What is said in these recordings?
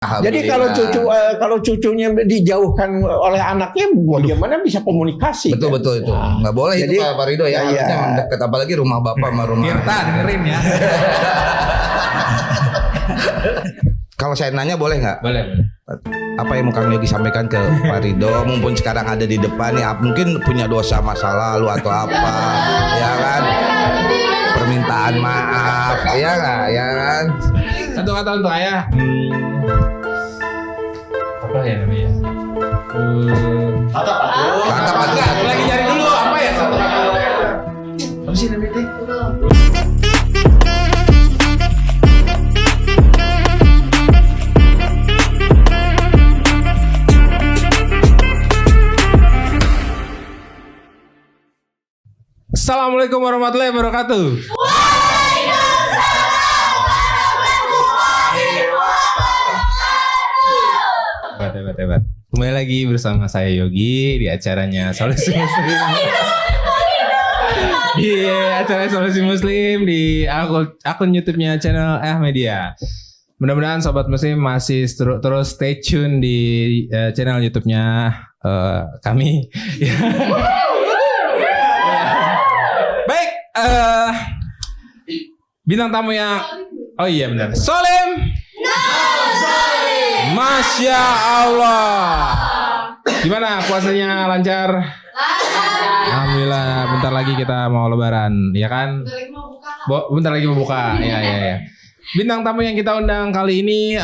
Jadi kalau cucunya dijauhkan oleh anaknya, bagaimana bisa komunikasi? Betul itu. Nggak boleh jadi, itu Pak Rido ya. Harusnya dekat, apalagi rumah bapak sama rumah. Tirta dengerin ya. Kalau saya nanya boleh nggak? Boleh. Apa yang mau Kang Yogi sampaikan ke Pak Rido? Mumpun sekarang ada di depan nih, mungkin punya dosa masa lalu atau apa, ya kan? Permintaan maaf, ya nggak, ya kan? Satu kata untuk ayah. Apa ya namanya? Kata Lagi cari dulu apa ya satu kata. Apa sih namanya teh? Assalamualaikum warahmatullahi wabarakatuh. Hebat. Kembali lagi bersama saya Yogi di acaranya Solusi Muslim. Di acara Solusi Muslim di akun YouTube-nya channel Media. Mudah-mudahan sobat muslim masih terus stay tune di channel YouTube-nya kami. Baik, bintang tamu yang benar. Solim. Masya Allah. Gimana puasanya, lancar? Alhamdulillah. Bentar lagi kita mau lebaran, ya kan? Bentar lagi mau buka. Ya. Bintang tamu yang kita undang kali ini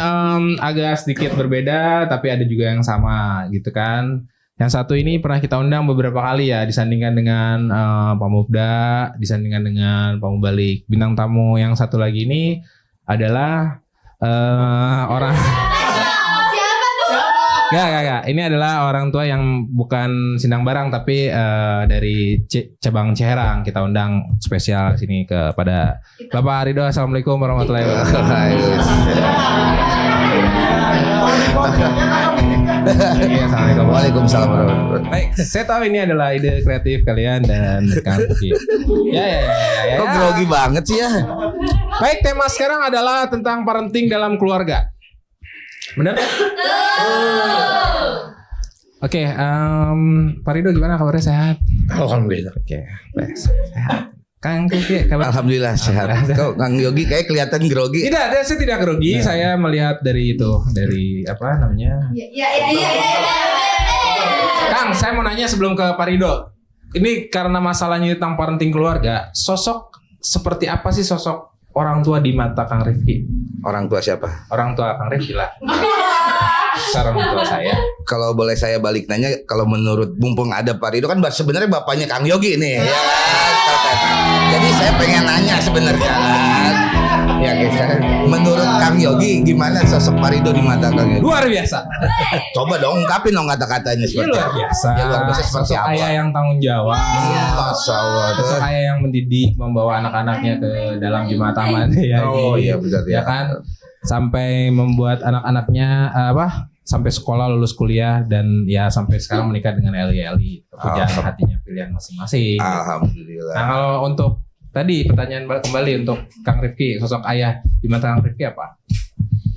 agak sedikit berbeda, tapi ada juga yang sama, gitu kan? Yang satu ini pernah kita undang beberapa kali ya, disandingkan dengan Pamubda, disandingkan dengan Pamubalik. Bintang tamu yang satu lagi ini adalah orang. Gak. Ini adalah orang tua yang bukan Sindang Barang, tapi dari cabang Ciherang. Kita undang spesial sini kepada Bapak Rido. Assalamualaikum warahmatullahi wabarakatuh. Waalaikumsalam warahmatullahi wabarakatuh. Baik, saya tahu ini adalah ide kreatif kalian dan Kang Uki. Ya. Kok grogi banget sih ya? Baik, tema sekarang adalah tentang parenting dalam keluarga. Benar? Oke, Pak Rido gimana kabarnya, sehat? Alhamdulillah. Oke, sehat. Kang Uki kabar? Alhamdulillah sehat. Kok Kang Yogi kayak kelihatan grogi? Tidak, saya tidak grogi. Saya melihat dari apa namanya? Iya. Kang, saya mau nanya sebelum ke Pak Rido. Ini karena masalahnya tentang parenting keluarga, sosok seperti apa sih sosok orang tua di mata Kang Rifki? Orang tua siapa? Orang tua Kang Rifki lah. Orang tua saya. Kalau boleh saya balik nanya, kalau menurut mumpung ada Pak Rido kan sebenarnya bapaknya Kang Yogi nih, ya kan? Jadi saya pengen nanya sebenarnya kan. Ya kan. Menurut Kang Yogi gimana sosok Pak Rido di mata Kang Yogi? Luar biasa. Coba dong ungkapin dong kata-katanya seperti luar biasa. Ya, luar biasa seperti sosok apa? ayah yang tanggung jawab. Masya Allah. Sosok ayah yang mendidik, membawa anak-anaknya ke dalam jemaah ya. Oh iya benar ya kan. Sampai membuat anak-anaknya sampai sekolah, lulus kuliah, dan ya sampai sekarang menikah dengan Eli. Pujaan hatinya pilihan masing-masing. Alhamdulillah. Nah, kalau untuk tadi pertanyaan kembali untuk Kang Rifki, sosok ayah di mata Kang Rifki apa?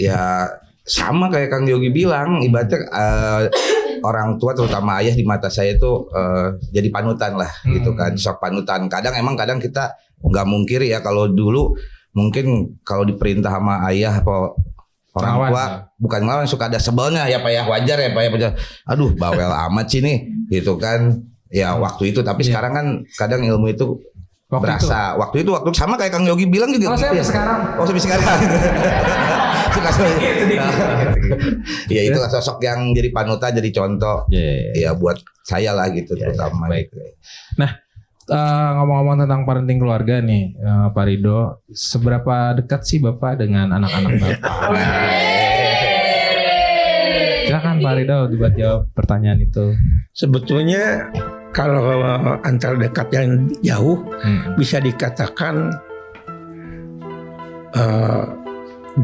Ya sama kayak Kang Yogi bilang, ibaratnya orang tua terutama ayah di mata saya itu jadi panutan lah, gitu kan, sosok panutan. Kadang kita nggak mungkiri ya, kalau dulu mungkin kalau diperintah sama ayah apa orang tua bukan ngelawan, suka ada sebelnya ya Pak ya, wajar ya Pak ya. Aduh bawel amat sih nih, gitu kan. Ya waktu itu, tapi sekarang kan kadang ilmu itu berasa. Waktu itu sama kayak Kang Yogi bilang juga. Sampai sekarang. Sampai sekarang. Ya itulah sosok yang jadi panutan, jadi contoh. Ya buat saya lah gitu terutama. Baik. Nah, ngomong-ngomong tentang parenting keluarga nih, Pak Rido, seberapa dekat sih Bapak dengan anak-anak Bapak? Silakan Pak Rido dibuat jawab pertanyaan itu. Sebetulnya kalau antara dekat yang jauh bisa dikatakan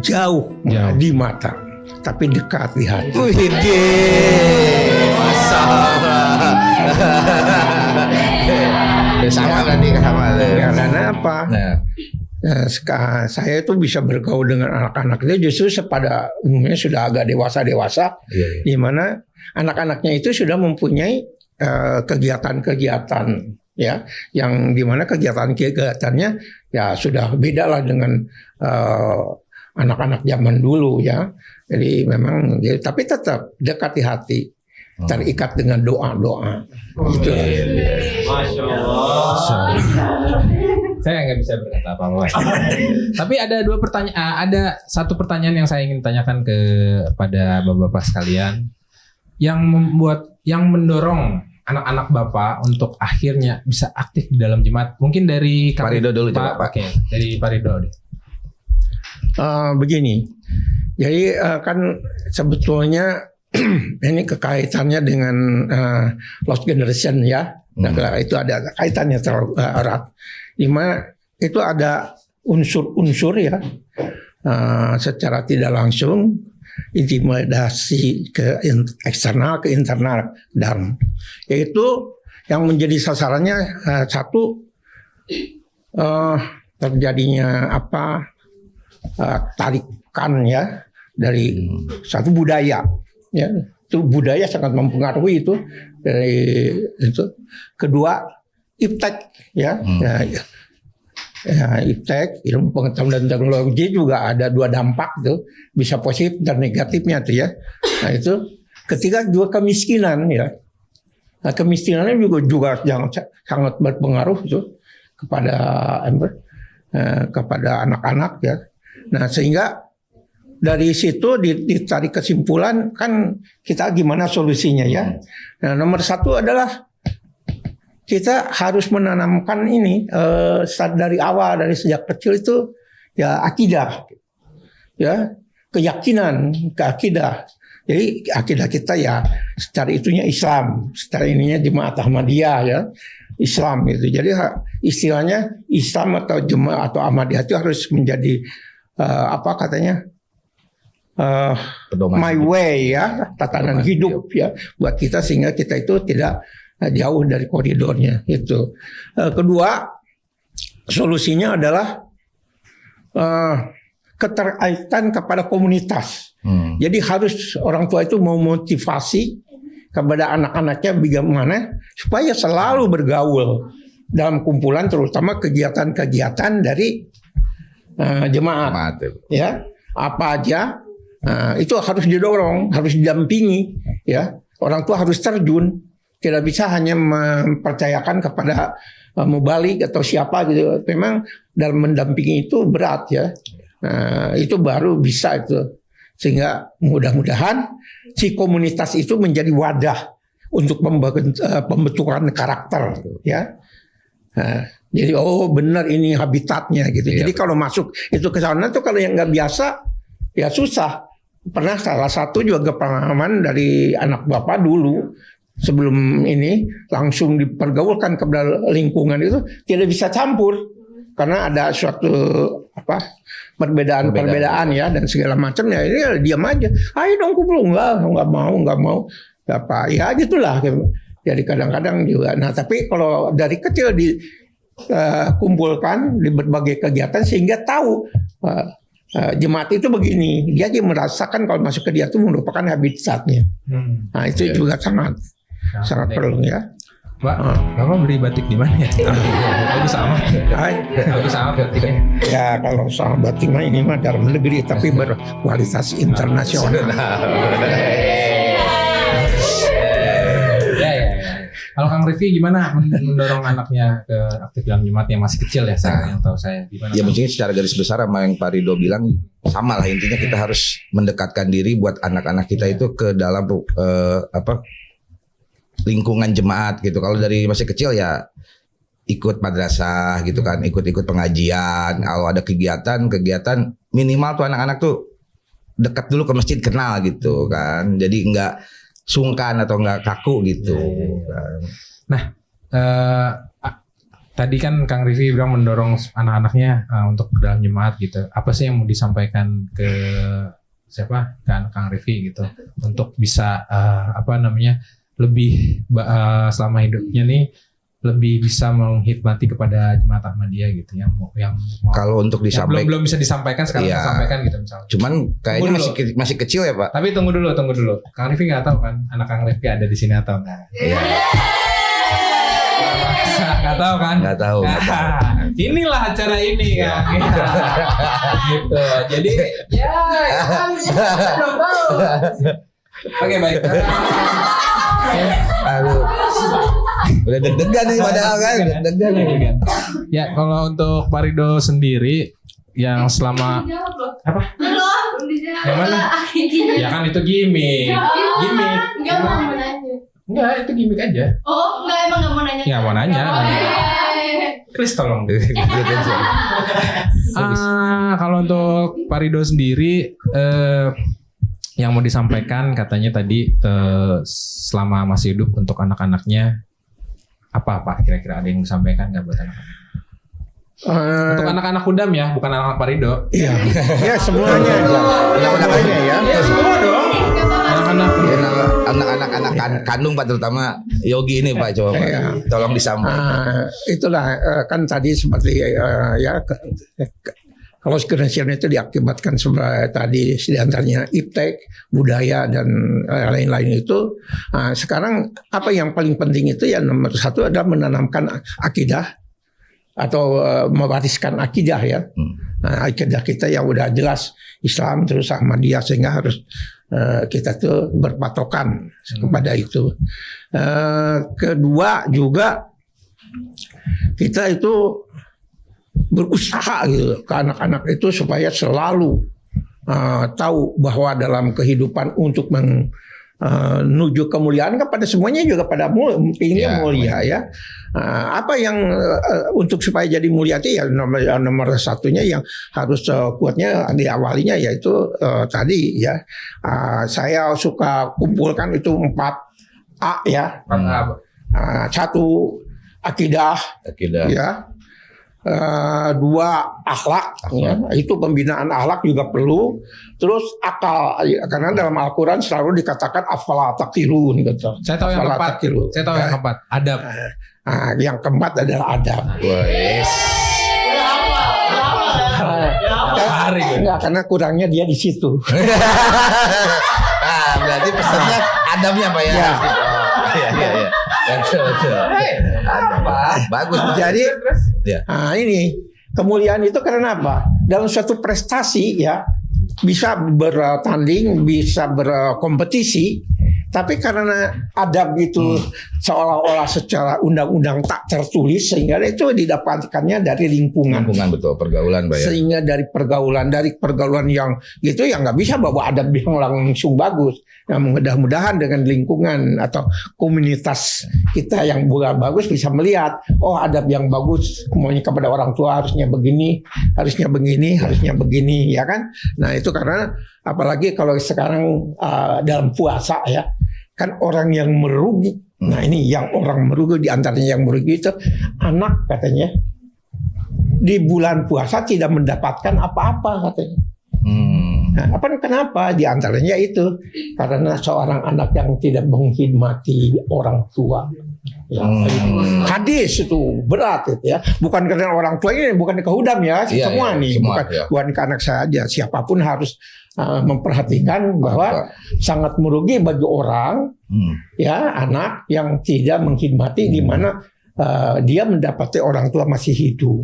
jauh di mata, tapi dekat di hati. Masalah. Sama berarti sama. Karena apa? Saya itu bisa bergaul dengan anak-anak itu justru pada umumnya sudah agak dewasa, di mana anak-anaknya itu sudah mempunyai kegiatan-kegiatan ya, yang di mana kegiatannya ya sudah beda lah dengan anak-anak zaman dulu ya. Jadi memang, tapi tetap dekati hati, terikat dengan doa-doa. Gitu. Masya Allah. Saya nggak bisa berkata apa-apa. Tapi ada ada satu pertanyaan yang saya ingin tanyakan kepada bapak-bapak sekalian, yang mendorong anak-anak bapak untuk akhirnya bisa aktif di dalam jemaat. Mungkin dari Pak Ridho dulu coba, Pak. Oke, dari Pak Ridho deh. Begini, jadi kan sebetulnya ini kekaitannya dengan lost generation ya. Nah, itu ada kaitannya terlalu erat. Di mana itu ada unsur-unsur ya, secara tidak langsung intimidasi ke eksternal ke internal, dan yaitu yang menjadi sasarannya satu, terjadinya tarikan ya dari satu budaya ya, itu budaya sangat mempengaruhi itu dari itu. Kedua, iptek ya, iptek, ilmu pengetahuan dan teknologi juga ada dua dampak tuh, bisa positif dan negatifnya tuh ya. Nah itu. Ketiga juga kemiskinan ya. Nah, kemiskinannya juga sangat berpengaruh tuh kepada anak-anak ya. Nah sehingga dari situ ditarik kesimpulan kan kita gimana solusinya ya. Nah nomor satu adalah kita harus menanamkan ini dari awal, dari sejak kecil itu ya akidah, ya keyakinan, keakidah. Jadi akidah kita ya secara itunya Islam, secara ininya Jemaat Ahmadiyah ya, Islam itu. Jadi istilahnya Islam atau Jemaat atau Ahmadiyah itu harus menjadi my way ya, tatanan hidup ya buat kita, sehingga kita itu tidak jauh dari koridornya itu. Kedua, solusinya adalah keterkaitan kepada komunitas. Jadi harus orang tua itu memotivasi kepada anak-anaknya bagaimana supaya selalu bergaul dalam kumpulan, terutama kegiatan-kegiatan dari jemaat. Ya, apa aja itu harus didorong, harus didampingi. Ya, orang tua harus terjun. Tidak bisa hanya mempercayakan kepada mubalik atau siapa gitu. Memang dalam mendampingi itu berat ya. Itu baru bisa itu. Sehingga mudah-mudahan si komunitas itu menjadi wadah untuk pembentukan karakter ya. Jadi benar ini habitatnya gitu. Iya, jadi kalau masuk itu ke sana tuh, kalau yang nggak biasa ya susah. Pernah salah satu juga pengalaman dari anak bapak dulu. Sebelum ini langsung dipergaulkan ke lingkungan itu tidak bisa campur karena ada suatu perbedaan ya dan segala macam ya, ini diam aja. Ayo dong kumpul, nggak mau ya gitulah. Jadi kadang-kadang juga. Nah tapi kalau dari kecil dikumpulkan di berbagai kegiatan sehingga tahu jemaat itu begini, dia aja merasakan kalau masuk ke dia itu merupakan habitatnya. Nah itu juga sangat perlu ya. Bapak beli batik di mana ya? Bagus amat. Bagus amat batiknya. Ya kalau soal batik mah ini mah dalam negeri tapi berkualitas internasional. Ya. Kalau Kang Rifki gimana mendorong anaknya ke aktif dalam jemaat yang masih kecil ya, yang tahu saya gimana? Ya mungkin secara garis besar sama yang Pak Ridho bilang sama lah, intinya kita harus mendekatkan diri buat anak-anak kita itu ke dalam lingkungan jemaat gitu. Kalau dari masih kecil ya ikut madrasah gitu kan, ikut-ikut pengajian. Kalau ada kegiatan minimal tuh anak-anak tuh dekat dulu ke masjid, kenal gitu kan. Jadi nggak sungkan atau nggak kaku gitu. Nah, tadi kan Kang Rifki bilang mendorong anak-anaknya untuk ke dalam jemaat gitu. Apa sih yang mau disampaikan ke siapa? Kan Kang Rifki gitu untuk bisa lebih selama hidupnya nih lebih bisa menghikmati kepada jemaat Ahmadiyah gitu yang mau Kalau untuk yang disampaikan, belum bisa disampaikan sekarang Iya. disampaikan gitu misalnya. cuman kayaknya Tunggu masih kecil ya Pak. Tapi tunggu dulu. Kang Rifki nggak tahu kan anak Kang Rifki ada di sini atau enggak? Iya. Nggak tahu kan? Nggak tahu. Inilah acara ini kan. Gitu. Jadi ya kan belum tahu. Oke baik. Aduh. Udah deg-degan nih padahal kan. Deg-degan nih. Ya kalau untuk Pak Ridho sendiri yang selama apa? Yang mana? Ya kan itu gimmick. Gimmick. Enggak mau nanya. Enggak, itu gimmick aja. Oh, enggak emang enggak mau nanya. Ya mau nanya. Please tolong. Kalau untuk Pak Ridho sendiri yang mau disampaikan katanya tadi selama masih hidup untuk anak-anaknya apa Pak kira-kira ada yang disampaikan nggak buat anak-anak? Untuk anak-anak Kudam ya, bukan anak-anak Pak Ridho. Iya, ya semuanya aja. Semuanya ya. Ya semua dong. Anak-anak Anak-anak kandung Pak, terutama Yogi ini Pak, coba Pak. Iya. Tolong disampaikan. Itulah kan tadi seperti kalau generation itu diakibatkan sebagai tadi diantaranya iptek, budaya dan lain-lain itu. Sekarang apa yang paling penting itu ya nomor satu adalah menanamkan akidah atau mewariskan akidah ya. Akidah kita yang udah jelas Islam terus Ahmadiyah sehingga harus kita tuh berpatokan kepada itu. Kedua juga kita itu berusaha gitu ke anak-anak itu supaya selalu tahu bahwa dalam kehidupan untuk menuju kemuliaan kepada semuanya juga pada pinginnya mulia ya. Apa yang untuk supaya jadi mulia itu ya nomor satunya yang harus kuatnya diawalinya yaitu tadi ya saya suka kumpulkan itu 4A ya. 1 akidah ya. 2 akhlak ya. Itu pembinaan akhlak juga perlu. Terus akal ya, karena dalam Al-Quran selalu dikatakan afala taqilun gitu. Saya tahu yang keempat. Saya tahu yang keempat, adab. Yang keempat adalah adab. Enggak, karena kurangnya dia di situ. Berarti pesannya adabnya Pak ya. Iya. Betul. Bagus. Jadi ya. Ini kemuliaan itu karena apa? Dalam suatu prestasi ya bisa bertanding, bisa berkompetisi, tapi karena adab itu seolah-olah secara undang-undang tak tertulis sehingga itu didapatkannya dari lingkungan. Betul, pergaulan Pak ya. Sehingga dari pergaulan yang gitu ya nggak bisa bawa adab yang langsung bagus. Nah, mudah-mudahan dengan lingkungan atau komunitas kita yang bagus bisa melihat adab yang bagus semuanya kepada orang tua harusnya begini ya kan. Nah itu karena apalagi kalau sekarang dalam puasa ya kan orang yang merugi. Nah ini yang orang merugi diantaranya yang merugi itu anak katanya di bulan puasa tidak mendapatkan apa-apa katanya. Nah, kenapa? Di antaranya itu karena seorang anak yang tidak menghormati orang tua. Ya, hadis itu berat itu ya. Bukan karena orang tua ini, bukan ke Hudam ya, semua nih, bukan ke anak saja. Siapapun harus memperhatikan bahwa sangat merugi bagi orang ya anak yang tidak menghormati di mana dia mendapati orang tua masih hidup.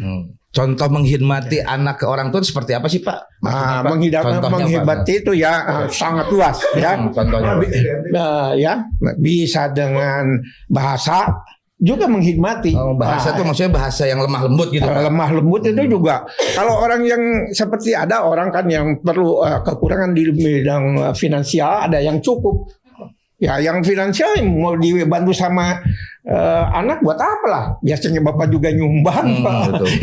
Contoh menghormati anak ke orang tua seperti apa sih Pak? Menghormati itu ya sangat luas ya. Contohnya ya bisa dengan bahasa juga menghormati. Bahasa itu maksudnya bahasa yang lemah lembut gitu. Lemah lembut itu juga. Kalau orang yang seperti ada orang kan yang perlu kekurangan di bidang finansial, ada yang cukup. Ya yang finansial mau dibantu sama anak buat apa lah? Biasanya bapak juga nyumbang.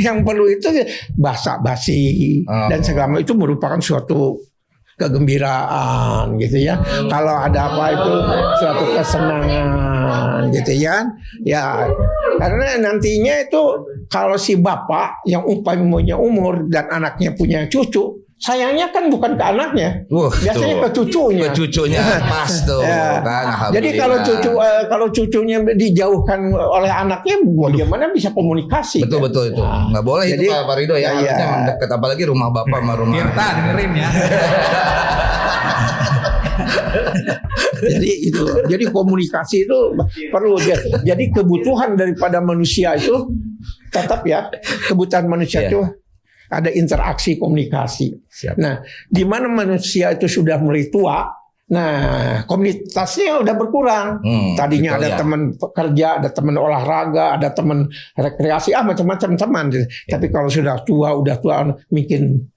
Yang perlu itu basa-basi dan segala itu merupakan suatu kegembiraan gitu ya. Kalau ada apa itu suatu kesenangan gitu ya. Ya karena nantinya itu kalau si bapak yang umpamanya umur dan anaknya punya cucu sayangnya kan bukan ke anaknya, biasanya ke cucunya. Ke cucunya pas tuh Ya. kan. Jadi kalau cucunya dijauhkan oleh anaknya, bagaimana bisa komunikasi? betul itu nggak boleh Jadi, itu Pak Rido ya, iya. harusnya emang dekat, apalagi rumah bapak sama rumah. Tirta dengerin ya. Jadi komunikasi itu perlu. Jadi kebutuhan daripada manusia itu tetap ya, kebutuhan manusia Iya. itu ada interaksi komunikasi. Siap. Nah, di mana manusia itu sudah mulai tua, nah komunitasnya udah berkurang. Tadinya betul ada ya. teman kerja, ada teman olahraga, ada teman rekreasi, macam-macam teman. Tapi kalau sudah tua mungkin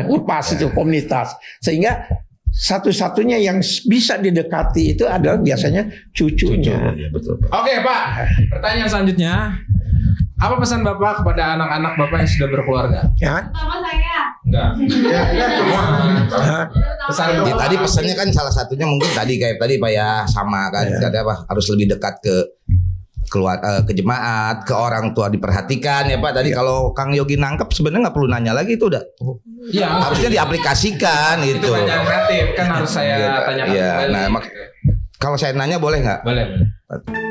lepas itu komunitas. Sehingga satu-satunya yang bisa didekati itu adalah biasanya cucunya. Iya, betul. Oke Pak, pertanyaan selanjutnya. Apa pesan Bapak kepada anak-anak Bapak yang sudah berkeluarga? Ya. Sama saya. Enggak. Hah? Pesan Ya, Bapak. tadi pesannya kan salah satunya mungkin kayak tadi Pak ya, sama kan, ada apa, harus lebih dekat ke ke jemaat, ke orang tua diperhatikan ya Pak. Tadi kalau Kang Yogi nangkep sebenarnya nggak perlu nanya lagi, itu udah Iya, harusnya diaplikasikan itu gitu. pertanyaan kreatif kan harus saya tanyakan Iya, kembali. nah kalau saya nanya boleh nggak? Boleh.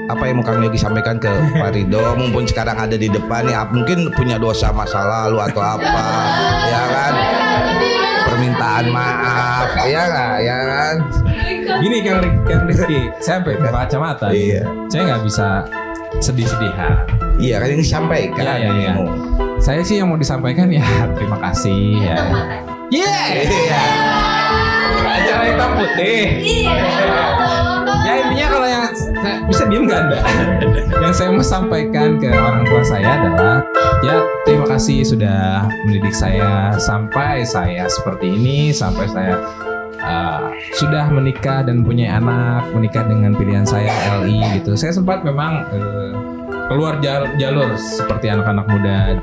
Apa yang mau Kang Yogi sampaikan ke Pak Rido, mumpun sekarang ada di depan nih, mungkin punya dosa masa lalu atau apa, ya kan? Permintaan maaf, ya nggak, ya kan? Gini Kang Rizky, saya sampai ke kacamata. Iya. Saya nggak bisa sedih-sedihan. Iya kan, ini sampaikan. Iya. Saya sih yang mau disampaikan ya terima kasih ya. Iya. Acara hitam putih. Iya. Ya intinya kalau yang bisa diem nggak ada. Yang saya mau sampaikan ke orang tua saya adalah ya terima kasih sudah mendidik saya sampai saya seperti ini, sampai saya sudah menikah dan punya anak, menikah dengan pilihan saya LI gitu. Saya sempat memang keluar jalur seperti anak-anak muda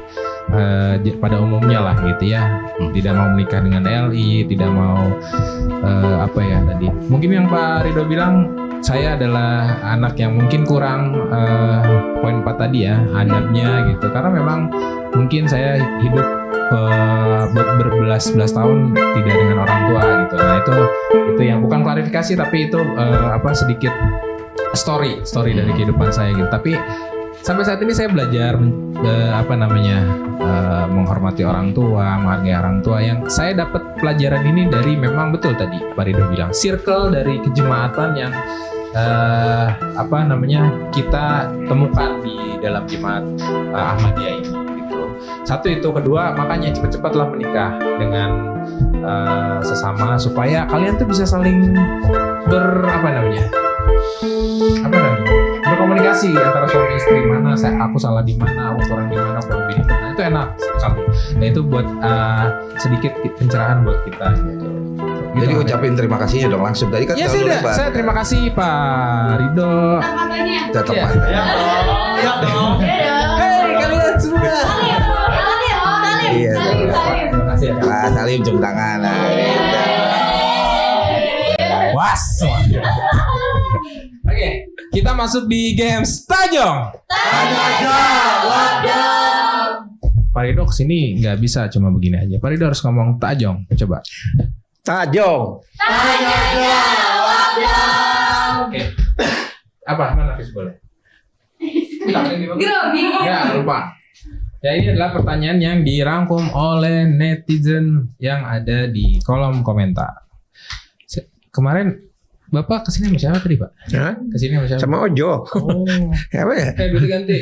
pada umumnya lah gitu ya. Tidak mau menikah dengan LI, tidak mau apa ya tadi. Mungkin yang Pak Rido bilang, saya adalah anak yang mungkin kurang poin 4 tadi ya, adabnya gitu. Karena memang mungkin saya hidup berbelas-belas tahun tidak dengan orang tua gitu. Nah itu yang bukan klarifikasi, tapi itu sedikit story dari kehidupan saya gitu. Tapi sampai saat ini saya belajar menghormati orang tua, menghargai orang tua. Yang saya dapat pelajaran ini dari memang betul tadi Pak Rido bilang, circle dari kejemaatan yang kita temukan di dalam jemaat Ahmadiyah ini gitu. Satu itu, kedua makanya cepet-cepatlah menikah dengan sesama supaya kalian tuh bisa saling berkomunikasi antara suami istri, mana aku salah di mana, aku kurang di mana, aku lebih di mana. Itu enak sekali. Nah itu buat sedikit pencerahan buat kita gitu. Jadi ucapin terima kasih dong langsung tadi kan. Ya tahun sudah, lebar. saya terima kasih Pak Rido. Katanya. Tetap Iya. mantap. Iya dong. Hei kalian semua. Salim. Iya. Terima kasih ya. Pak Salim cium tangan. Nah, gitu. Was. Oke, kita masuk di game Tajong. Pak Rido kesini nggak bisa cuma begini aja. Pak Rido harus ngomong Tajong. Coba. Tajong. Oke. Apa? Mana Fis boleh? Grogi. Ya lupa. Ya ini adalah pertanyaan yang dirangkum oleh netizen yang ada di kolom komentar. Kemarin Bapak kesini sama siapa tadi Pak? Hah? Kesini sama siapa? Sama Ojo. Oh. Apa ya? Berarti ganti.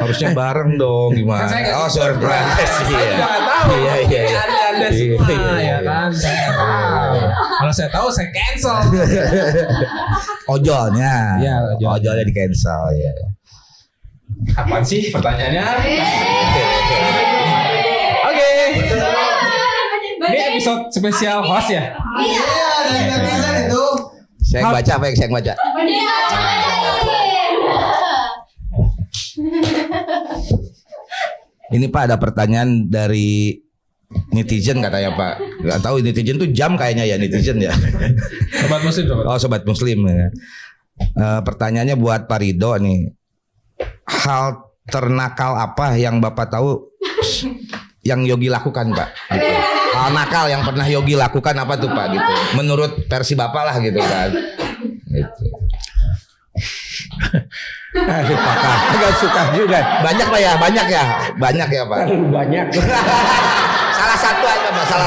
Harusnya bareng dong gimana? Kan saya nggak- Oh surprise. Saya juga nggak tahu. Iya, iya. Ini Anda semua ya kan. Saya nggak tahu. Kalau saya tahu saya cancel. Ojolnya. Iya, ojol. Ojolnya di cancel ya. Apaan sih pertanyaannya? Oke. Ini episode spesial host ya. Iya. Saya yang baca apa yang saya yang baca? Ini Pak ada pertanyaan dari netizen katanya Pak. Gak tahu netizen tuh jam kayaknya ya netizen ya. Sobat muslim, sobat. Oh sobat muslim ya. Pertanyaannya buat Pak Rido nih. Hal ternakal apa yang Bapak tahu yang Yogi lakukan Pak? Gitu. Hal nakal yang pernah Yogi lakukan apa tuh Pak? Gitu. Menurut versi Bapak lah gitu kan. Gitu. Agak suka juga. Banyak Pak ya, banyak ya Pak. Terlalu banyak. Salah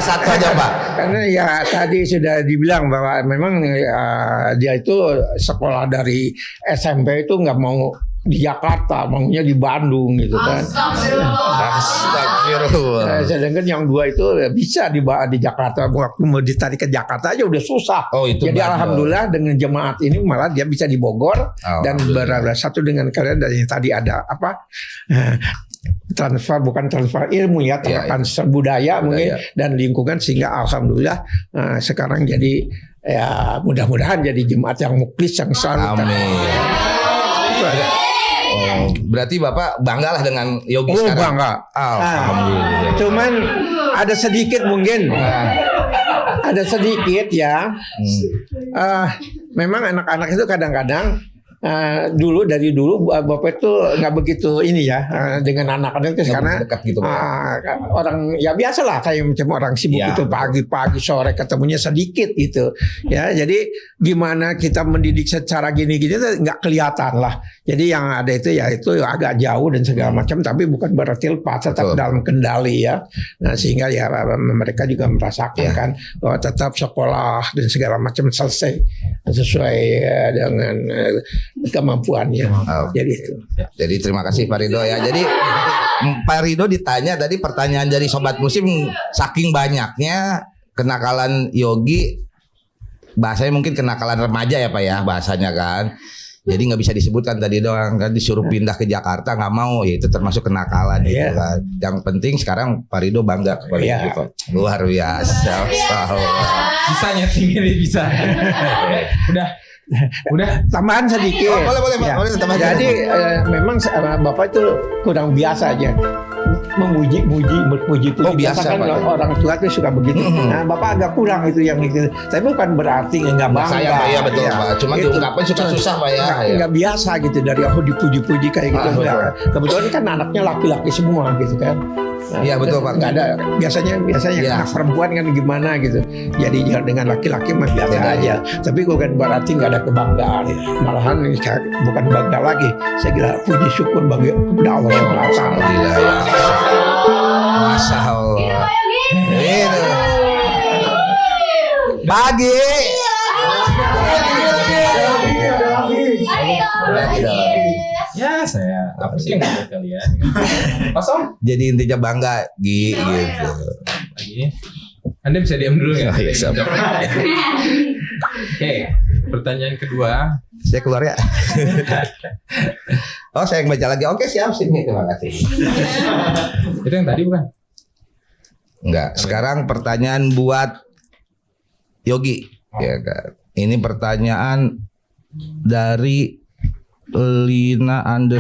satu aja Pak. Karena ya tadi sudah dibilang bahwa memang dia itu sekolah dari SMP itu nggak mau di Jakarta, maunya di Bandung gitu kan. Astagfirullah. Sedangkan yang dua itu bisa di Jakarta. Waktu mau ditarik ke Jakarta aja udah susah. Oh, itu jadi betul. alhamdulillah dengan jemaat ini malah dia bisa di Bogor dan bersatu dengan kalian dari tadi ada apa? Bukan transfer ilmu ya, transfer budaya mungkin dan lingkungan sehingga alhamdulillah sekarang jadi ya mudah-mudahan jadi jemaat yang muklis yang selalu. Amin. Itu ada. Oh, berarti Bapak bangga lah dengan Yogi sekarang. Bangga. Alhamdulillah. Cuman ada sedikit mungkin. Ada sedikit ya. Memang anak-anak itu kadang-kadang dari dulu Bapak itu nggak begitu ini ya dengan anak-anak itu karena dekat gitu, orang ya biasalah kayak macam orang sibuk ya, itu pagi-pagi sore ketemunya sedikit gitu ya. Jadi gimana kita mendidik secara gini-gini nggak kelihatan lah. Jadi yang ada itu ya itu agak jauh dan segala macam, tapi bukan berarti lepas, tetap dalam kendali ya. Nah sehingga ya mereka juga merasakan kan bahwa tetap sekolah dan segala macam selesai sesuai dengan kemampuannya. Jadi itu. Jadi terima kasih Pak Ridho ya. Jadi Pak Ridho ditanya tadi pertanyaan dari Sobat Musim, saking banyaknya kenakalan Yogi, bahasanya mungkin kenakalan remaja ya Pak ya bahasanya kan. Jadi nggak bisa disebutkan tadi doang kan, disuruh pindah ke Jakarta nggak mau, ya itu termasuk kenakalan gitu kan. Yang penting sekarang Pak Ridho bangga kepada Yogi. Luar biasa. Bisa nyetingin nih bisa. Udah tambahan sedikit. Boleh ya. boleh tambah. Jadi memang Bapak itu kurang biasa aja memuji. Biasa kan Pak. Orang tua itu suka begitu. Nah Bapak agak kurang itu yang itu. Tapi bukan berarti nggak bangga. Saya Pak ya betul Pak. Cuma diungkapkan suka susah Pak ya. Nggak biasa gitu dari dipuji-puji kayak gitu. Kebetulan kan anaknya laki-laki semua gitu kan. Iya betul Pak. Nggak ada biasanya anak perempuan kan gimana gitu. Jadi dengan laki-laki mah biasa aja. Tapi bukan berarti nggak ada kebanggaan. Malahan bukan bangga lagi. Saya kira puji syukur bagi kepada Allah Subhanahu wa taala. Masya Allah. Itu. Pagi. Ya saya apa sih yang buat kalian? Kosong. Jadi intinya bangga gitu. Lagi. Anda bisa diam dulu ya? Iya, siap. Oke, pertanyaan kedua. Saya keluar ya. Oh, saya yang baca lagi. Oke, siap sini. Terima kasih. Itu yang tadi bukan? Enggak. Sekarang pertanyaan buat Yogi. Ya kan. Ini pertanyaan dari Lina _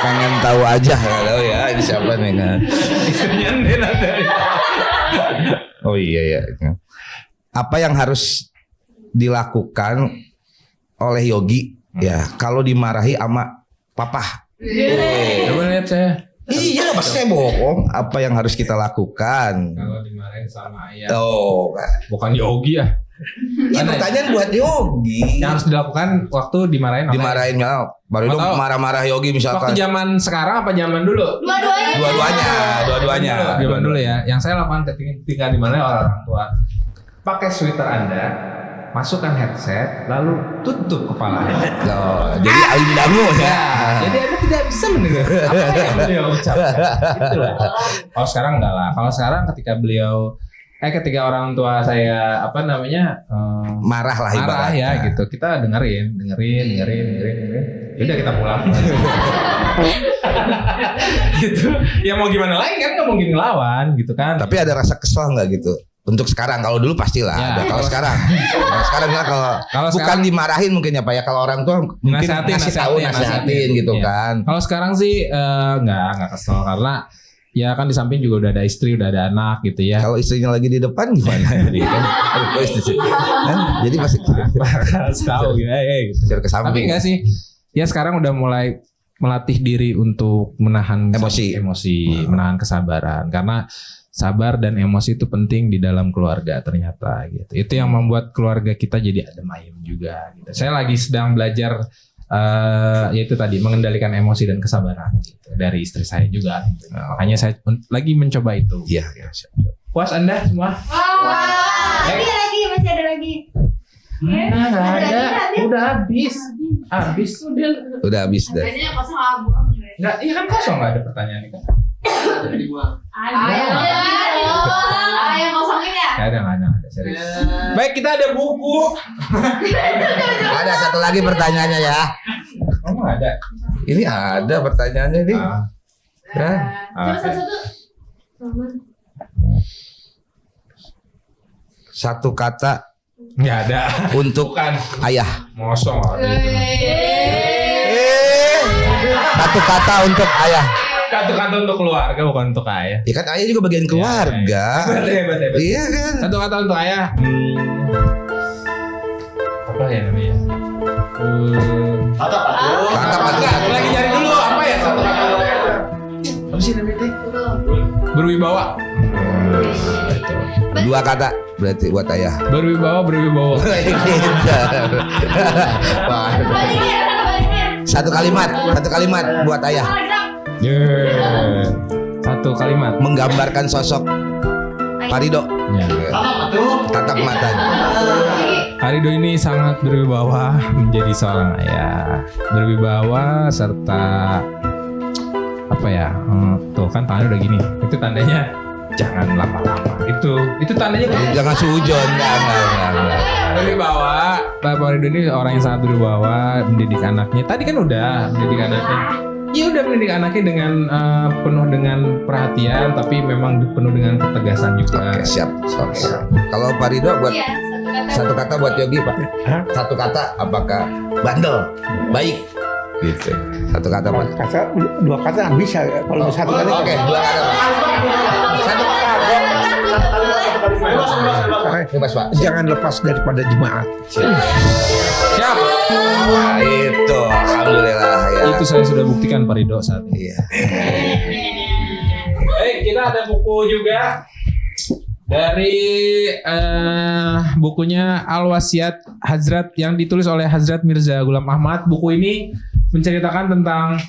pengen tahu aja. Nggak tahu ya. Ini siapa nih kan? Oh iya ya. Apa yang harus dilakukan oleh Yogi ya kalau dimarahi sama papa? Coba lihat saya. Iya, pasti saya bohong. Apa yang harus kita lakukan? Kalau dimarahin sama ayah. Oh, Bukan Yogi ya. ini pertanyaan buat Yogi. Yang harus dilakukan waktu dimarahin sama Dimarahin ya, baru itu Atau marah-marah Yogi misalkan. waktu zaman sekarang apa zaman dulu? Dua-duanya. Zaman dulu ya. Yang saya lakukan ketika dimarahin orang tua, pakai sweater Anda, masukkan headset, lalu tutup kepalanya. Oh, jadi alim dangu ya. Jadi Anda tidak bisa mendengar apa yang beliau ucapkan. Itulah. Kalau sekarang enggak lah. Kalau sekarang ketika orang tua saya Marah lah marah ibaratnya. ya gitu, kita dengerin. Udah kita pulang. Gitu. Ya mau gimana lagi kan, nggak mungkin ngelawan gitu kan. Tapi ada rasa kesel nggak gitu? Untuk sekarang, kalau dulu pastilah. Ya, Kalau sekarang ya kalau bukan sekarang, dimarahin mungkin ya Pak ya. Kalau orang tua mungkin nasihatin gitu ya. kan. Kalau sekarang sih nggak kesel karena ya kan di samping juga udah ada istri, udah ada anak gitu ya. Kalau istrinya lagi di depan gimana? Jadi masih harus tahu gitu. Gitu. Tapi enggak sih. Ya sekarang udah mulai melatih diri untuk menahan Emosi. menahan kesabaran, karena sabar dan emosi itu penting di dalam keluarga ternyata gitu. Itu yang membuat keluarga kita jadi adem ayem juga gitu. Saya lagi sedang belajar yaitu tadi mengendalikan emosi dan kesabaran gitu, dari istri saya juga gitu. Makanya saya lagi mencoba itu. Iya. Puas Anda semua? Lagi masih ada lagi. Mana nggak ada? Udah habis. Udah habis dah. Kayaknya kosong abang. Nggak, iya kan kosong, nggak ada pertanyaan ini kan? Yang kosongin ya? Nggak ada, serius. Baik, kita ada buku. Ada satu lagi pertanyaannya ya. Oh, nggak ada. Ini ada pertanyaannya nih. Ya. Coba satu-satu. Satu kata Nggak ada. untuk Bukan. ayah. Mosong lah. Satu kata untuk ayah. Satu-kata untuk keluarga, bukan untuk ayah. Ya kan ayah juga bagian keluarga. Hebat. Iya kan. Satu kata untuk ayah. Apa ya namanya? Kata Enggak, lagi nyari dulu apa ya satu kata untuk ayah. Apa sih namanya teh? Berwibawa. Dua kata berarti buat ayah. Berwibawa. Satu kalimat buat ayah. Yeah. Satu kalimat. Menggambarkan sosok Parido. Ya. Tatap mata. Arido ini sangat berwibawa menjadi seorang ayah. Berwibawa serta apa ya? Tuh kan tangannya udah gini. Itu tandanya jangan lama-lama. Itu tandanya kan Jangan sujon. Enggak. berwibawa. Pak Arido ini orang yang sangat berwibawa, mendidik anaknya. Tadi kan udah mendidik anaknya. Ya udah mendidik anaknya dengan penuh dengan perhatian, tapi memang penuh dengan ketegasan juga. Oke, siap. Kalau Parido buat Iya, satu kata buat Yogi, Pak. Satu kata apakah bandel, baik gitu. Satu kata, Pak. Dua kata bisa kalau satu kata. Oke, dua kata, Pak. Satu kata. Bebas, Pak. Jangan lepas daripada jemaat. Siap. Nah, itu alhamdulillah ya. Itu saya sudah buktikan Pak Ridho saat ini. Iya. Baik, kita ada buku juga dari bukunya Al-Wasiat Hazrat yang ditulis oleh Hazrat Mirza Ghulam Ahmad. Buku ini menceritakan tentang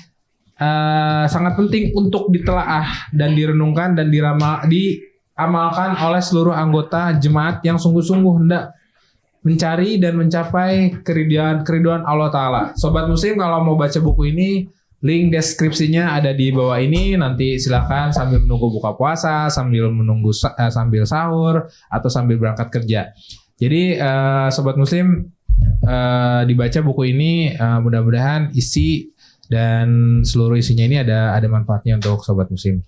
sangat penting untuk ditelaah dan direnungkan dan diamalkan oleh seluruh anggota jemaat yang sungguh-sungguh hendak mencari dan mencapai keriduan Allah Ta'ala. Sobat Muslim, kalau mau baca buku ini, link deskripsinya ada di bawah ini. Nanti silakan sambil menunggu buka puasa, sambil menunggu sambil sahur, atau sambil berangkat kerja. Jadi Sobat Muslim, dibaca buku ini, mudah-mudahan isi dan seluruh isinya ini ada manfaatnya untuk Sobat Muslim.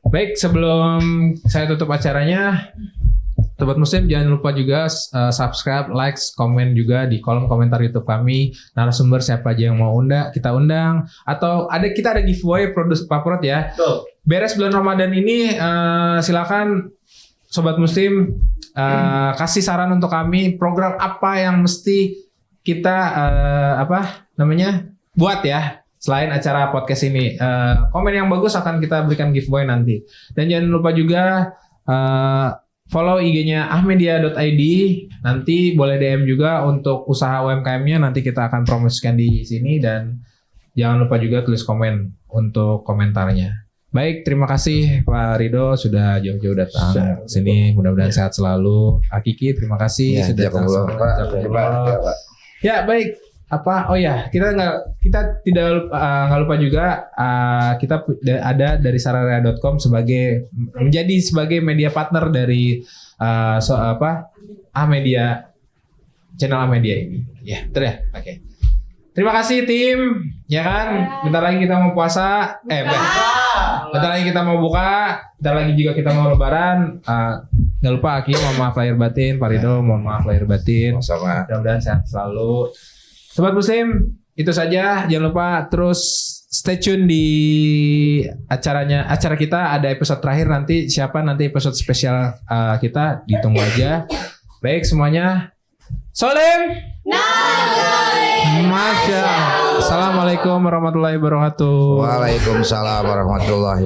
Baik, sebelum saya tutup acaranya, Sobat Muslim jangan lupa juga subscribe, like, komen juga di kolom komentar YouTube kami. Narasumber siapa aja yang mau kita undang, atau kita ada giveaway produk Paprot ya. Beres bulan Ramadan ini, silakan Sobat Muslim kasih saran untuk kami, program apa yang mesti kita buat ya. Selain acara podcast ini, komen yang bagus akan kita berikan giveaway nanti. Dan jangan lupa juga follow IG-nya ahmedia.id. Nanti boleh DM juga untuk usaha UMKM-nya. Nanti kita akan promosikan di sini. Dan jangan lupa juga tulis komen untuk komentarnya. Baik, terima kasih Pak Ridho sudah jauh-jauh datang sini. Mudah-mudahan sehat selalu. Akiki, terima kasih sudah datang. Ya, baik. Kita tidak lupa juga kita ada dari sararea.com menjadi sebagai media partner dari Ahmedia, channel Ahmedia ini. Ya, betul ya? Oke. Terima kasih tim, ya kan? Bentar lagi kita mau puasa, bentar lagi kita mau buka, bentar lagi juga kita mau lebaran. Nggak lupa Aki, mohon maaf lahir batin, Pak Ridho, mohon maaf lahir batin. Sama. Mudah-mudahan sehat selalu. Sobat Muslim, itu saja. Jangan lupa terus stay tune di acara kita. Ada episode terakhir nanti. Siapa nanti episode spesial kita, ditunggu aja. Baik semuanya. Solim. Masya Allah. Assalamualaikum warahmatullahi wabarakatuh. Waalaikumsalam warahmatullahi